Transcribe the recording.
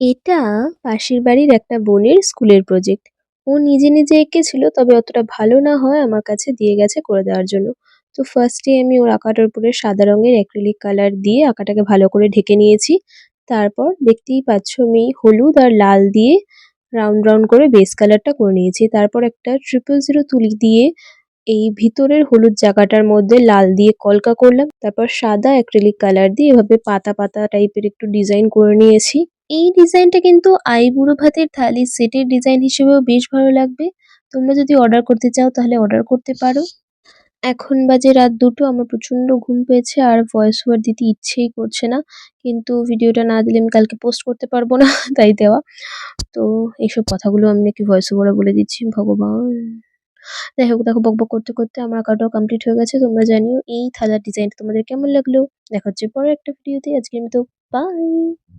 এটা পাশের বাড়ির একটা বোনের স্কুলের প্রজেক্ট। ও নিজে নিজে এঁকেছিল, তবে অতটা ভালো না হয় আমার কাছে দিয়ে গেছে করে দেওয়ার জন্য। তো ফার্স্টে আমি ওর আঁকাটার উপরে সাদা রঙের অ্যাক্রিলিক কালার দিয়ে আঁকাটাকে ভালো করে ঢেকে নিয়েছি। তারপর দেখতেই পাচ্ছ আমি হলুদ আর লাল দিয়ে রাউন্ড রাউন্ড করে বেস কালারটা করে নিয়েছি। তারপর একটা 000 তুলি দিয়ে এই ভিতরের হলুদ জায়গাটার মধ্যে লাল দিয়ে কলকা করলাম। তারপর সাদা অ্যাক্রিলিক কালার দিয়ে এভাবে পাতা পাতা টাইপের একটু ডিজাইন করে নিয়েছি। এই ডিজাইনটা কিন্তু আইবুড়ো ভাতের থালির সেটের ডিজাইন হিসেবেও বেশ ভালো লাগবে। তোমরা যদি অর্ডার করতে চাও তাহলে অর্ডার করতে পারো। এখন বাজে রাত 2টো, আমার প্রচন্ড ঘুম পেয়েছে আর ভয়েস ওভার দিতে ইচ্ছেই করছে না। কিন্তু ভিডিওটা না দিলে আমি কালকে পোস্ট করতে পারবো না তাই দেওয়া। তো এইসব কথাগুলো আমি নাকি ভয়েস ওভারে বলে দিচ্ছি, ভগবান! যাই হোক, দেখো বকবক করতে করতে আমার আঁকাটাও কমপ্লিট হয়ে গেছে। তোমরা জানিও এই থালার ডিজাইনটা তোমাদের কেমন লাগলো। দেখা হচ্ছে পরের একটা ভিডিওতে। আজকের মতো বাই।